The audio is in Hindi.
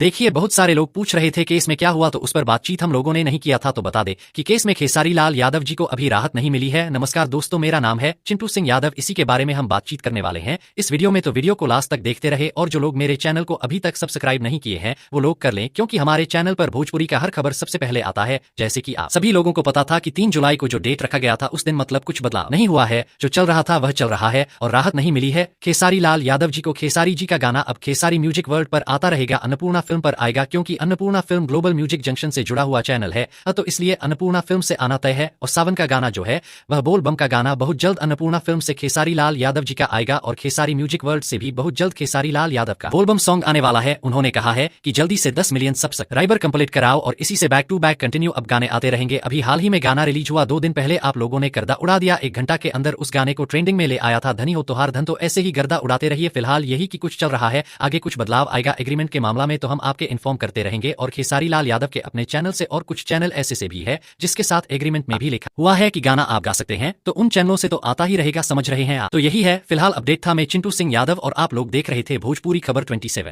देखिए, बहुत सारे लोग पूछ रहे थे केस में क्या हुआ, तो उस पर बातचीत हम लोगों ने नहीं किया था। तो बता दे कि केस में खेसारी लाल यादव जी को अभी राहत नहीं मिली है। नमस्कार दोस्तों, मेरा नाम है चिंटू सिंह यादव। इसी के बारे में हम बातचीत करने वाले हैं इस वीडियो में, तो वीडियो को लास्ट तक देखते रहे। और जो लोग मेरे चैनल को अभी तक सब्सक्राइब नहीं किए हैं वो लोग कर लें, क्योंकि हमारे चैनल पर भोजपुरी का हर खबर सबसे पहले आता है। जैसे कि आप सभी लोगों को पता था कि 3 जुलाई को जो डेट रखा गया था उस दिन मतलब कुछ बदलाव नहीं हुआ है। जो चल रहा था वह चल रहा है और राहत नहीं मिली है खेसारी लाल यादव जी को। खेसारी जी का गाना अब खेसारी म्यूजिक वर्ल्ड पर आता रहेगा, अन्नपूर्णा फिल्म पर आएगा, क्योंकि Annapurna film global music junction से जुड़ा हुआ चैनल है। तो इसलिए अन्नपूर्णा फिल्म से आना तय है। और सावन का गाना जो है वह बोल बम का गाना बहुत जल्द अन्नपूर्णा फिल्म से खेसारी लाल यादव जी का आएगा। और खेसारी म्यूजिक वर्ल्ड से भी बहुत जल्द खेसारी लाल यादव का बोल बम सॉन्ग आने वाला है। उन्होंने कहा है कि जल्दी से 10 मिलियन सब्सक्राइबर कंप्लीट कराओ और इसी से बैक टू बैक कंटिन्यू अब गाने आते रहेंगे। अभी हाल ही में गाना रिलीज हुआ 2 दिन पहले, आप लोगों ने गर्दा उड़ा दिया। 1 घंटा के अंदर उस गाने को ट्रेंडिंग में ले आया था, धनी हो तोहार धन। तो ऐसे ही गर्दा उड़ाते रहिए। फिलहाल यही कि कुछ चल रहा है, आगे कुछ बदलाव आएगा एग्रीमेंट के मामला में तो हम आपके इन्फॉर्म करते रहेंगे। और खेसारी लाल यादव के अपने चैनल से और कुछ चैनल ऐसे से भी है जिसके साथ एग्रीमेंट में भी लिखा हुआ है कि गाना आप गा सकते हैं, तो उन चैनलों से तो आता ही रहेगा, समझ रहे हैं आप। तो यही है फिलहाल अपडेट था। मैं चिंटू सिंह यादव और आप लोग देख रहे थे भोजपुरी खबर 27।